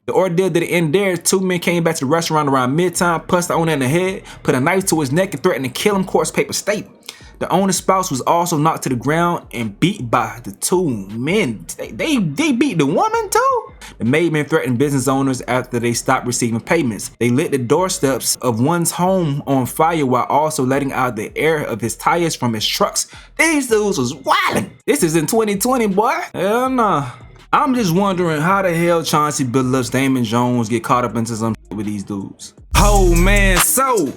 The ordeal didn't end there. Two men came back to the restaurant around midtime, punched the owner in the head, put a knife to his neck, and threatened to kill him, court paper state. The owner's spouse was also knocked to the ground and beat by the two men. They beat the woman too? The maid men threatened business owners after they stopped receiving payments. They lit the doorsteps of one's home on fire while also letting out the air of his tires from his trucks. These dudes was wildin'. This is in 2020, boy. Hell nah. I'm just wondering how the hell Chauncey Billups, Damon Jones get caught up into some shit with these dudes. Oh man, so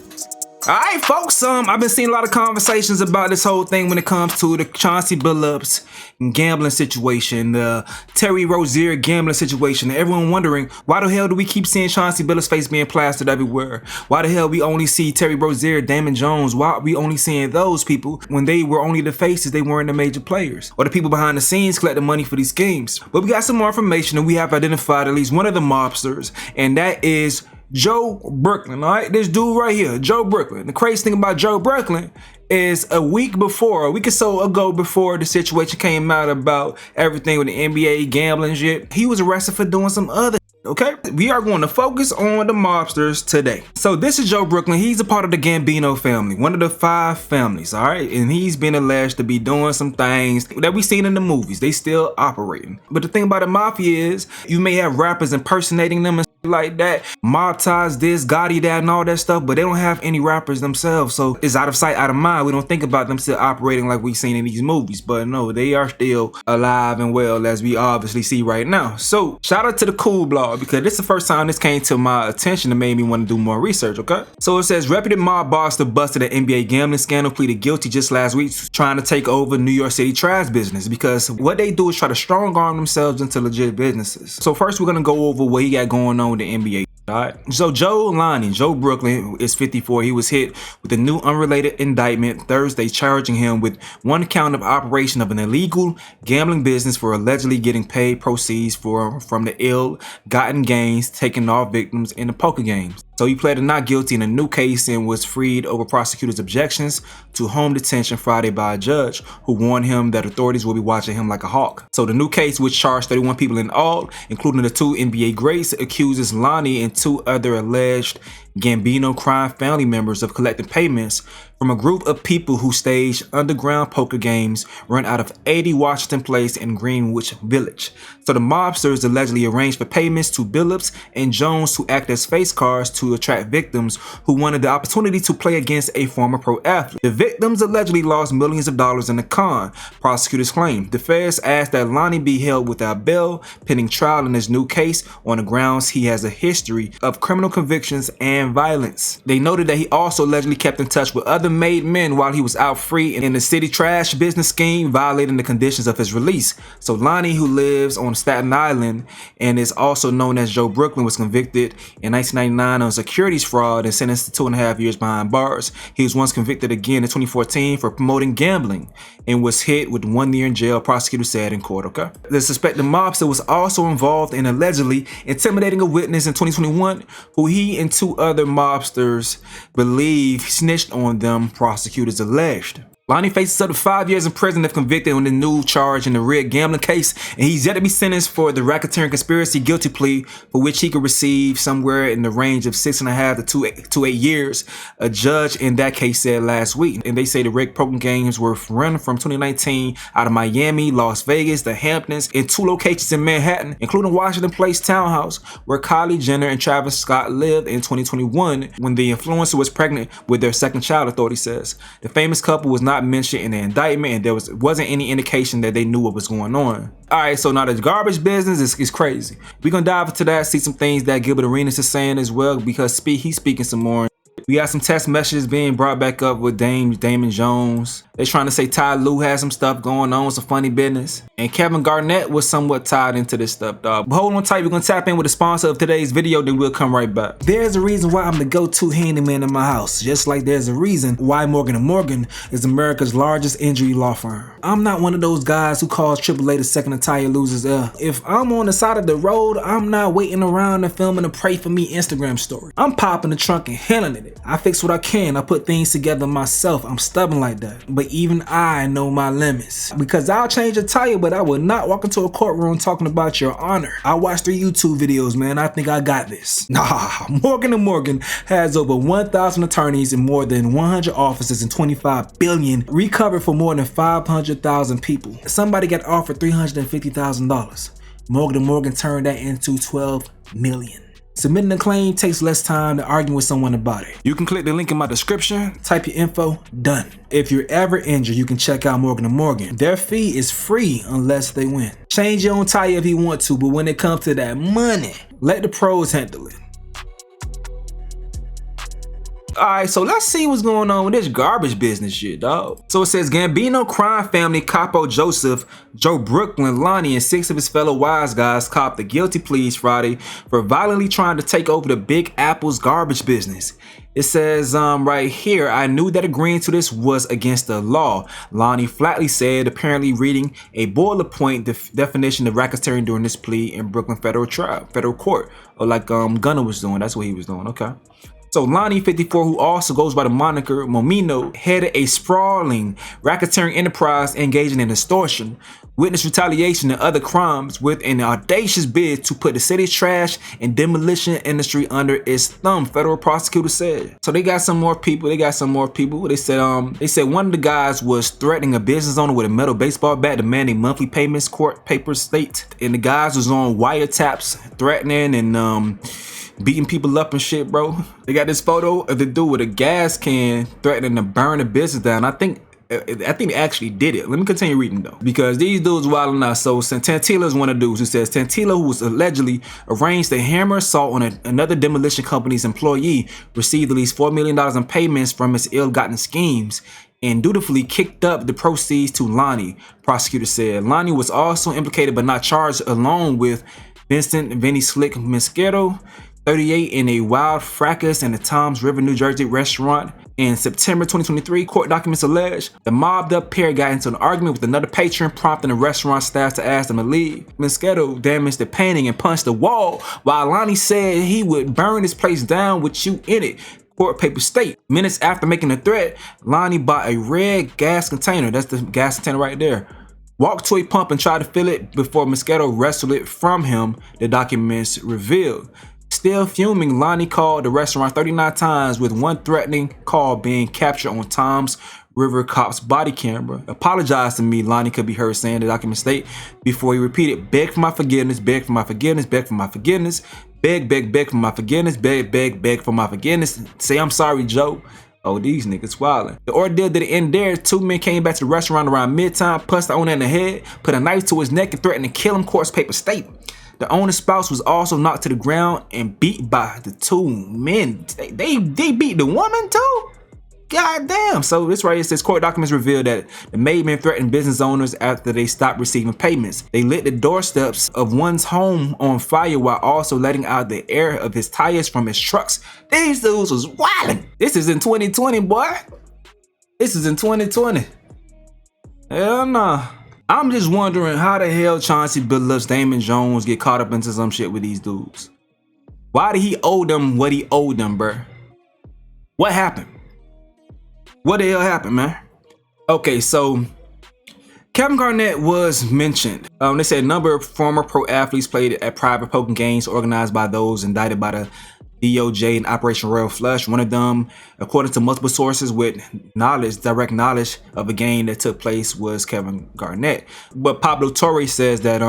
alright folks, I've been seeing a lot of conversations about this whole thing when it comes to the Chauncey Billups gambling situation, the Terry Rozier gambling situation. Everyone wondering, why the hell do we keep seeing Chauncey Billups' face being plastered everywhere? Why the hell we only see Terry Rozier, Damon Jones? Why are we only seeing those people when they were only the faces, they weren't the major players? Or the people behind the scenes collecting money for these schemes? But we got some more information and we have identified at least one of the mobsters, and that is Joe Brooklyn, all right? This dude right here, Joe Brooklyn. The crazy thing about Joe Brooklyn is a week or so ago before the situation came out about everything with the NBA gambling shit, he was arrested for doing some other okay? We are going to focus on the mobsters today. So this is Joe Brooklyn. He's a part of the Gambino family, one of the 5 families, all right? And he's been alleged to be doing some things that we've seen in the movies. They still operating. But the thing about the mafia is you may have rappers impersonating them and like that, mob ties this, Gotti that, and all that stuff, but they don't have any rappers themselves, so it's out of sight, out of mind. We don't think about them still operating like we've seen in these movies, but no, they are still alive and well, as we obviously see right now. So shout out to the Cool Blog, because this is the first time this came to my attention and made me want to do more research, okay? So it says, reputed mob boss that busted an NBA gambling scandal pleaded guilty just last week trying to take over New York City trash business, because what they do is try to strong arm themselves into legit businesses. So first we're gonna go over what he got going on with the NBA. Alright, so Joe Brooklyn is 54. He was hit with a new unrelated indictment Thursday charging him with 1 count of operation of an illegal gambling business for allegedly getting paid proceeds from the ill-gotten gains taken off victims in the poker games. So he pleaded not guilty in a new case and was freed over prosecutors' objections to home detention Friday by a judge who warned him that authorities will be watching him like a hawk. So the new case, which charged 31 people in all, including the 2 NBA greats, accuses Lonnie and 2 other alleged Gambino crime family members of collecting payments from a group of people who staged underground poker games run out of 80 Washington Place in Greenwich Village. So the mobsters allegedly arranged for payments to Billups and Jones to act as face cards to attract victims who wanted the opportunity to play against a former pro athlete. The victims allegedly lost millions of dollars in the con, prosecutors claimed. The feds asked that Lonnie be held without bail pending trial in his new case on the grounds he has a history of criminal convictions and violence. They noted that he also allegedly kept in touch with other made men while he was out free in the city trash business scheme, violating the conditions of his release. So Lonnie, who lives on Staten Island and is also known as Joe Brooklyn, was convicted in 1999 on securities fraud and sentenced to 2.5 years behind bars. He was once convicted again in 2014 for promoting gambling and was hit with 1 year in jail, prosecutors said in court, okay? The suspected mobster was also involved in allegedly intimidating a witness in 2021 who he and 2 other mobsters believe snitched on them, prosecutors alleged. Lonnie faces up to 5 years in prison if convicted on the new charge in the rigged gambling case, and he's yet to be sentenced for the racketeering conspiracy guilty plea, for which he could receive somewhere in the range of 6.5 to 8 years, a judge in that case said last week. And they say the rigged poker games were run from 2019 out of Miami, Las Vegas, the Hamptons, and 2 locations in Manhattan, including Washington Place townhouse, where Kylie Jenner and Travis Scott lived in 2021 when the influencer was pregnant with their 2nd child, authority says. The famous couple was not mentioned in the indictment, and there wasn't any indication that they knew what was going on. Alright, so now the garbage business is crazy. We're gonna dive into that, see some things that Gilbert Arenas is saying as well, because he's speaking some more. We got some text messages being brought back up with Damon Jones. They're trying to say Ty Lue has some stuff going on, some funny business. And Kevin Garnett was somewhat tied into this stuff, dog. But hold on tight, we're gonna tap in with the sponsor of today's video, then we'll come right back. There's a reason why I'm the go-to handyman in my house, just like there's a reason why Morgan & Morgan is America's largest injury law firm. I'm not one of those guys who calls AAA the second a tire loses. If I'm on the side of the road, I'm not waiting around and filming a pray for me Instagram story. I'm popping the trunk and handling it. I fix what I can. I put things together myself. I'm stubborn like that. But even I know my limits. Because I'll change a tire, but I will not walk into a courtroom talking about your honor. I watched 3 YouTube videos, man. I think I got this. Nah, Morgan & Morgan has over 1,000 attorneys and more than 100 offices and 25 billion recovered for more than 500,000 people. Somebody got offered $350,000. Morgan & Morgan turned that into 12 million. Submitting a claim takes less time than arguing with someone about it. You can click the link in my description, type your info, done. If you're ever injured, you can check out Morgan & Morgan. Their fee is free unless they win. Change your own tire if you want to, but when it comes to that money, let the pros handle it. Alright, so let's see what's going on with this garbage business shit, dog. So it says Gambino crime family capo Joseph, Joe Brooklyn, Lonnie, and 6 of his fellow wise guys copped the guilty pleas Friday for violently trying to take over the Big Apple's garbage business. It says right here, I knew that agreeing to this was against the law, Lonnie flatly said, apparently reading a boilerplate definition of racketeering during this plea in Brooklyn federal court, or like Gunner was doing. That's what he was doing. Okay. So Lonnie, 54, who also goes by the moniker Momino, headed a sprawling racketeering enterprise engaging in extortion, witness retaliation, and other crimes with an audacious bid to put the city's trash and demolition industry under its thumb, federal prosecutors said. So they got some more people. They said one of the guys was threatening a business owner with a metal baseball bat, demanding monthly payments, court papers state. And the guys was on wiretaps, threatening and beating people up and shit, bro. They got this photo of the dude with a gas can threatening to burn the business down. I think they actually did it. Let me continue reading though, because these dudes wilding out. So Tantila is one of the dudes who says Tantila, who was allegedly arranged a hammer assault on another demolition company's employee, received at least $4 million in payments from his ill-gotten schemes and dutifully kicked up the proceeds to Lonnie, prosecutors said. Lonnie was also implicated but not charged, along with Vinny Slick Mosquero, 38, in a wild fracas in the Toms River, New Jersey restaurant. In September 2023, court documents allege the mobbed up pair got into an argument with another patron, prompting the restaurant staff to ask them to leave. Mosquero damaged the painting and punched the wall, while Lonnie said he would burn his place down with you in it. Court papers state. Minutes after making the threat, Lonnie bought a red gas container. That's the gas container right there. Walked to a pump and tried to fill it before Mosquero wrestled it from him, the documents revealed. Still fuming, Lonnie called the restaurant 39 times, with one threatening call being captured on Toms River cop's body camera. Apologize to me, Lonnie could be heard saying, the document state, before he repeated, beg for my forgiveness, beg for my forgiveness, beg for my forgiveness, beg for my forgiveness, beg for my forgiveness. Say I'm sorry, Joe. Oh, these niggas wildin'. The ordeal didn't end there. 2 men came back to the restaurant around midtime, punched the owner in the head, put a knife to his neck, and threatened to kill him, court papers state. The owner's spouse was also knocked to the ground and beat by the 2 men. They beat the woman too? God damn. So this right here says court documents reveal that the maid men threatened business owners after they stopped receiving payments. They lit the doorsteps of one's home on fire while also letting out the air of his tires from his trucks. These dudes was wildin'. This is in 2020, boy. This is in 2020. Hell nah. I'm just wondering how the hell Chauncey Billups, Damon Jones get caught up into some shit with these dudes. Why did he owe them what he owed them, bruh? What happened? What the hell happened, man? Okay, so Kevin Garnett was mentioned. They said a number of former pro athletes played at private poker games organized by those indicted by the DOJ and Operation Royal Flush. One of them, according to multiple sources with direct knowledge of a game that took place, was Kevin Garnett. But Pablo Torre says that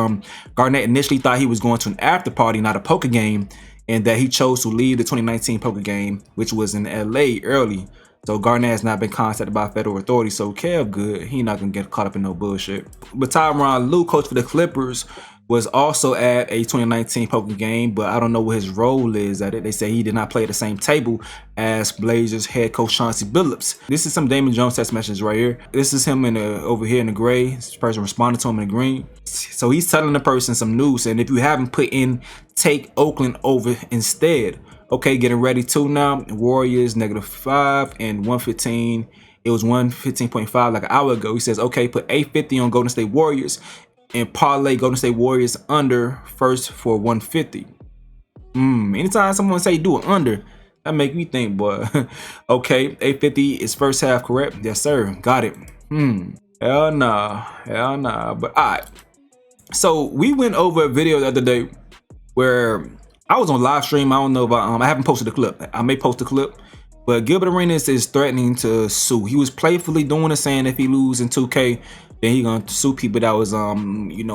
Garnett initially thought he was going to an after party, not a poker game, and that he chose to leave the 2019 poker game, which was in LA, early. So Garnett has not been contacted by federal authorities, so Kev good. He not gonna get caught up in no bullshit. But Tyronn Lue, coach for the Clippers, was also at a 2019 poker game, but I don't know what his role is at it. They say he did not play at the same table as Blazers head coach Chauncey Billups. This is some Damon Jones text message right here. This is him in over here in the gray. This person responded to him in the green. So he's telling the person some news, and if you haven't put in, take Oakland over instead. Okay, getting ready to now. Warriors -5 and 115. It was 115.5 like an hour ago. He says, okay, put 850 on Golden State Warriors and parlay Golden State Warriors under first for 150. Anytime someone say do it under, that make me think, boy. Okay, 850 is first half, correct? Yes, sir. Got it. Hell nah. But alright. So we went over a video the other day where I was on live stream. I don't know if I haven't posted the clip. I may post the clip. But Gilbert Arenas is threatening to sue. He was playfully doing it, saying if he loses in 2K, then he gonna sue people that was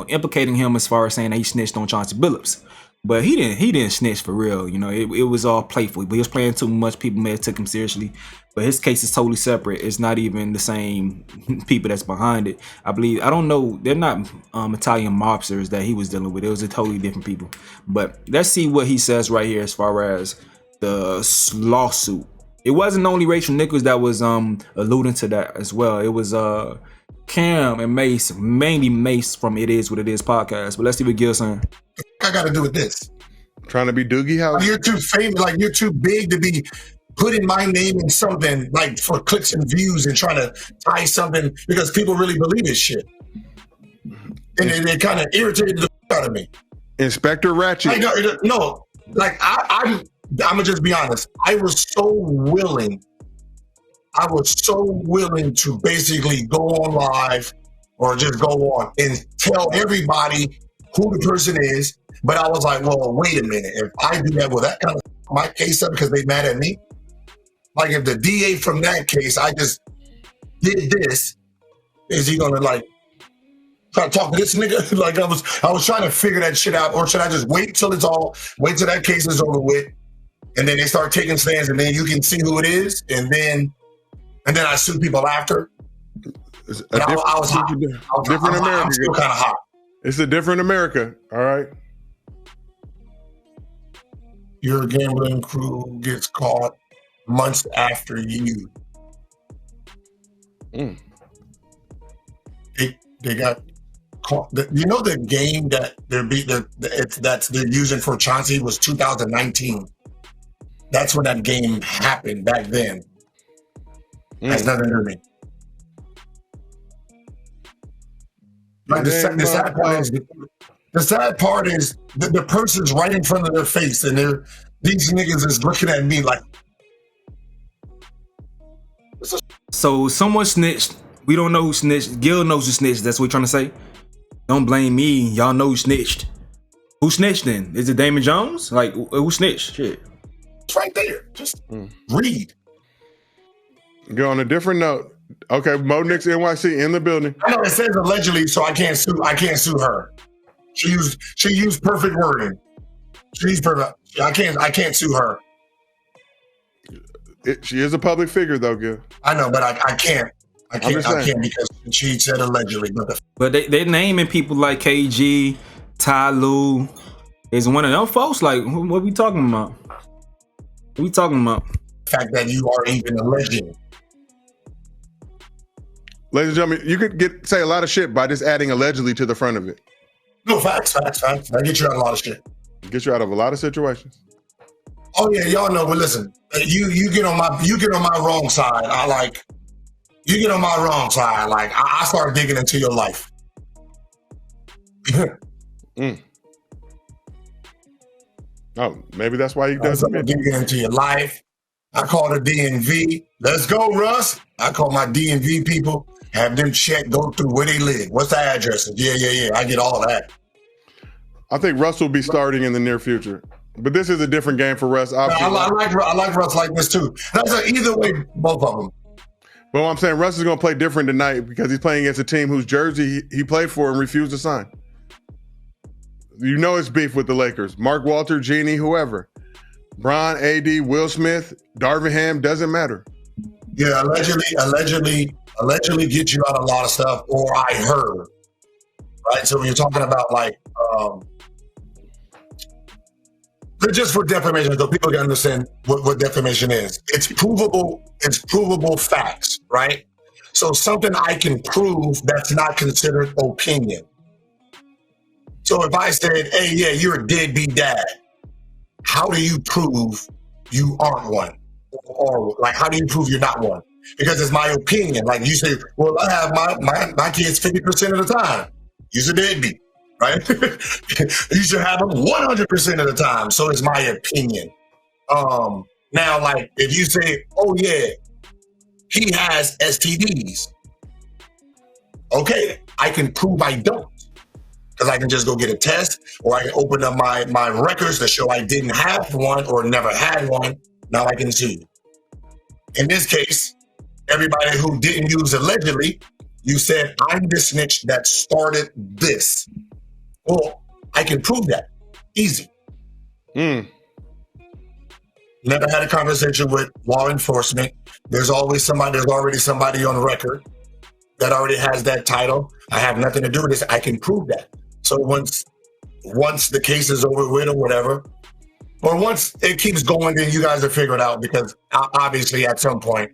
implicating him as far as saying that he snitched on Chauncey Billups. But he didn't snitch for real. It was all playful. But he was playing too much. People may have took him seriously. But his case is totally separate. It's not even the same people that's behind it. I don't know. They're not Italian mobsters that he was dealing with. It was a totally different people. But let's see what he says right here as far as the lawsuit. It wasn't only Rachel Nichols that was alluding to that as well. It was Cam and Mace, mainly Mace from It Is What It Is podcast. But let's see what Gil's saying. I got to do with this. Trying to be Doogie House? You're too famous, like you're too big to be putting my name in something like for clicks and views and trying to tie something because people really believe this shit. And it kind of irritated the out of me. Inspector Ratchet. I'm gonna just be honest. I was so willing to basically go on live or just go on and tell everybody who the person is. But I was like, well, wait a minute. If I do that, will that kind of my case up because they mad at me? Like if the DA from that case, I just did this, is he gonna like try to talk to this nigga? Like I was trying to figure that shit out, or should I just wait till that case is over with, and then they start taking stands, and then you can see who it is, and then I sue people after. I was hot. Different America. I'm still kind of hot. It's a different America. All right. Your gambling crew gets caught months after you. They got caught. You know the game that they're using for Chauncey was 2019. That's when that game happened back then. Has nothing to do with me. Like the sad part is the person's right in front of their face, and these niggas is looking at me like. So someone snitched. We don't know who snitched. Gil knows who snitched. That's what we're trying to say. Don't blame me. Y'all know who snitched. Who snitched then? Is it Damon Jones? Like who snitched? Shit. It's right there. Just read. Go on a different note. Okay, Mo Nix NYC in the building. I know it says allegedly, so I can't sue her. She used perfect wording. She's perfect. I can't sue her. She is a public figure, though, Gil. I know, but I can't. I can't because she said allegedly. But they're naming people like KG, Ty Lue. Is one of them folks. Like, what we talking about? What we talking about? The fact that you are even alleging. Ladies and gentlemen, you could say a lot of shit by just adding allegedly to the front of it. No, facts. I get you out of a lot of shit. Get you out of a lot of situations. Oh yeah, y'all know, but listen, you get on my wrong side. You get on my wrong side. Like I start digging into your life. Oh, maybe that's why you does it. Digging into your life. I call the DMV. Let's go, Russ. I call my DMV people. Have them go through where they live. What's the addresses? Yeah. I get all that. I think Russ will be starting in the near future. But this is a different game for Russ. I like Russ like this too. Either way, both of them. Well, I'm saying Russ is going to play different tonight because he's playing against a team whose jersey he played for and refused to sign. You know it's beef with the Lakers. Mark Walter, Genie, whoever. Bron, AD, Will Smith, Darvin Ham, doesn't matter. Yeah, allegedly get you out a lot of stuff, or I heard. Right? So when you're talking about like just for defamation, so people can understand what defamation is. It's provable facts, right? So something I can prove that's not considered opinion. So if I said, hey, yeah, you're a deadbeat dad, how do you prove you aren't one? Or like, how do you prove you're not one? Because it's my opinion. Like you say, well, I have my kids 50% of the time. You're a deadbeat, right? You should have them 100% of the time. So it's my opinion. Now, like if you say, oh yeah, he has STDs, Okay, I can prove I don't. Because I can just go get a test, or I can open up my records to show I didn't have one or never had one. Now I can sue you. In this case, everybody who didn't use allegedly, you said, I'm the snitch that started this. Well, I can prove that. Easy. Never had a conversation with law enforcement. There's already somebody on record that already has that title. I have nothing to do with this. I can prove that. So once the case is over with or whatever, or once it keeps going, then you guys will figure it out, because obviously at some point,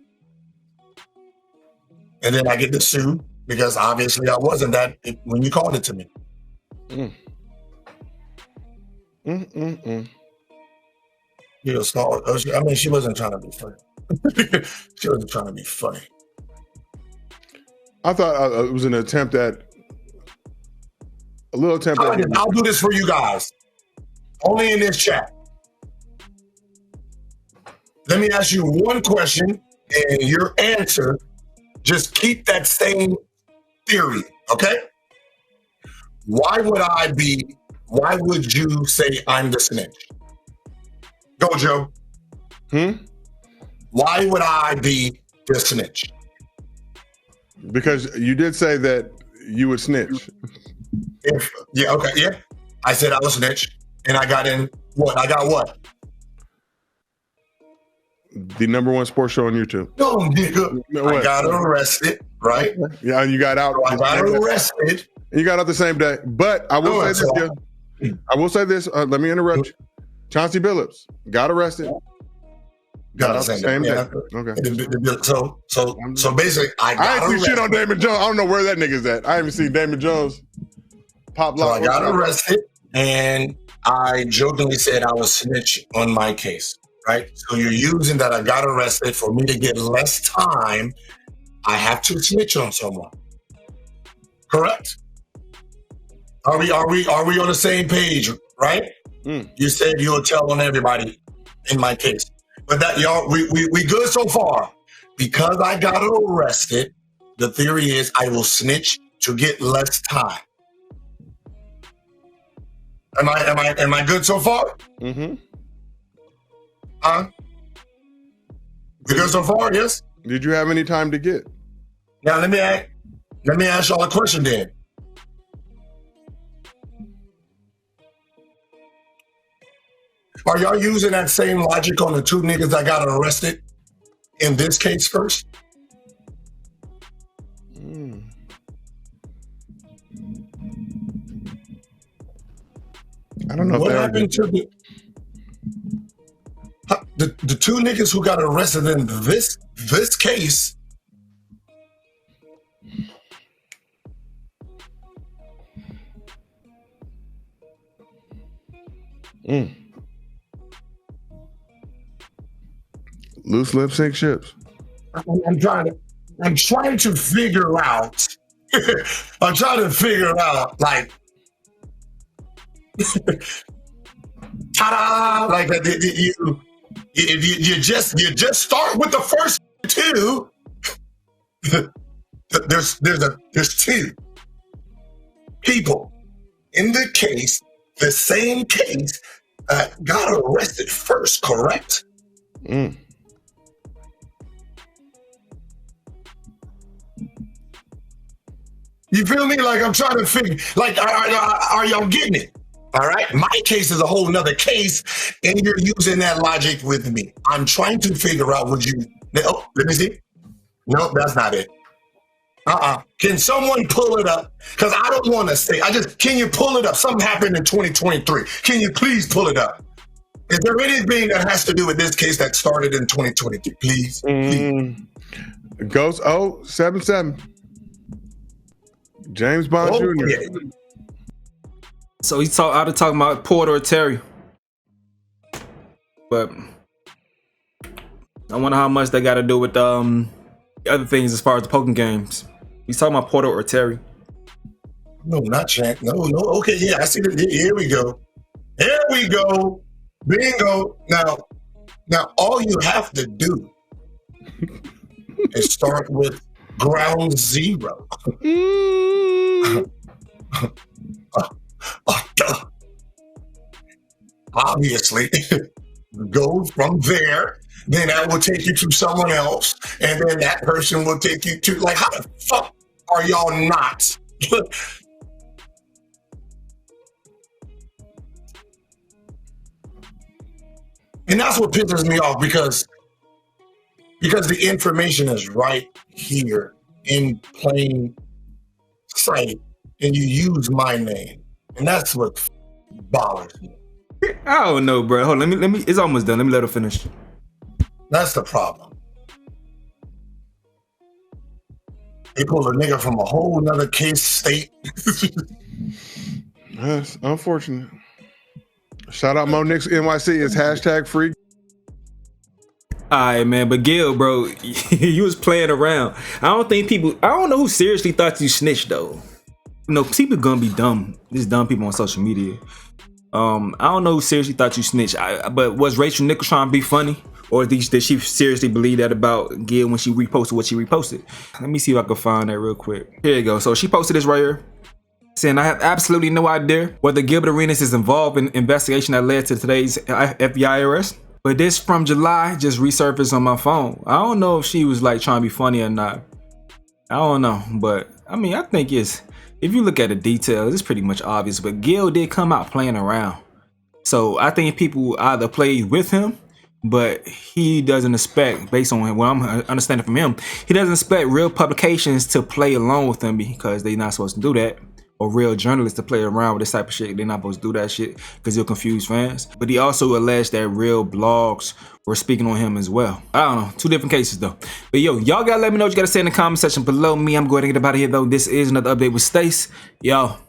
and then I get to sue because obviously I wasn't that when you called it to me. You know, I mean, she wasn't trying to be funny. She wasn't trying to be funny. I thought it was an attempt at I'll do this for you guys. Only in this chat. Let me ask you one question, and your answer, just keep that same theory, okay? Why would you say I'm the snitch? Go, Joe. Why would I be the snitch? Because you did say that you would snitch. I said I was snitch, and I got in what? I got what? The #1 sports show on YouTube. No, nigga. I got arrested, right? Yeah, and you got out. So I got arrested. And you got out the same day. But I will say this. I will say this. Let me interrupt you. Chauncey Billups got arrested. Got out the same day. Okay. So basically, I ain't seen shit on Damon Jones. I don't know where that nigga's at. I haven't seen Damon Jones pop lock. So I got arrested, and I jokingly said I was snitch on my case, right? So you're using that I got arrested for me to get less time. I have to snitch on someone. Correct? Are we on the same page, right? You said you'll tell on everybody in my case. But that y'all, we good so far. Because I got arrested, the theory is I will snitch to get less time. Am I good so far? Huh? We good so far? Yes. Did you have any time to get? Now let me ask y'all a question then. Are y'all using that same logic on the two niggas that got arrested in this case first? I don't know. What happened to the two niggas who got arrested in this case? Loose lip sync ships. I'm trying to figure out. I'm trying to figure out, like, ta-da! Like you just start with the first two. There's two people in the case, the same case, got arrested first, correct? You feel me? Like, I'm trying to figure, like, are y'all getting it? All right? My case is a whole nother case, and you're using that logic with me. I'm trying to figure out let me see. No, that's not it. Can someone pull it up? Because I don't want to say, can you pull it up? Something happened in 2023. Can you please pull it up? Is there anything that has to do with this case that started in 2023? Please. Ghost 077. James Bond Jr. Yeah. So he's out of talking about Porter or Terry. But I wonder how much they got to do with other things as far as the poker games. He's talking about Porter or Terry. No, not Shank. No. Okay, yeah, I see that. Here we go. Bingo. Now, all you have to do is start with Ground zero. Obviously, go from there. Then that will take you to someone else, and then that person will take you to, like, how the fuck are y'all not? And that's what pisses me off, because the information is right here in plain sight, and you use my name, and that's what bothers me. I don't know, bro. Hold on, let me. It's almost done. Let me let her finish. That's the problem. They pull a nigga from a whole nother case state. That's unfortunate. Shout out Mo Nix NYC. It's hashtag free. Alright, man, but Gil, bro, you was playing around. I don't know who seriously thought you snitched, though. You know, people gonna be dumb. These dumb people on social media. I don't know who seriously thought you snitched. But was Rachel Nichols trying to be funny? Or did she seriously believe that about Gil when she reposted what she reposted? Let me see if I can find that real quick. Here you go. So she posted this right here, saying, I have absolutely no idea whether Gilbert Arenas is involved in the investigation that led to today's FBI arrest. But this from July just resurfaced on my phone. I don't know if she was like trying to be funny or not. I don't know. But I mean, I think if you look at the details, it's pretty much obvious. But Gil did come out playing around. So I think people either played with him, but he doesn't expect, based on what I'm understanding from him, he doesn't expect real publications to play along with him because they're not supposed to do that. Or real journalists to play around with this type of shit. They're not supposed to do that shit because you'll confuse fans. But he also alleged that real blogs were speaking on him as well. I don't know, two different cases though. But yo, y'all gotta let me know what you gotta say in the comment section below me. I'm going to get up out of here though. This is another update with Stace. Y'all.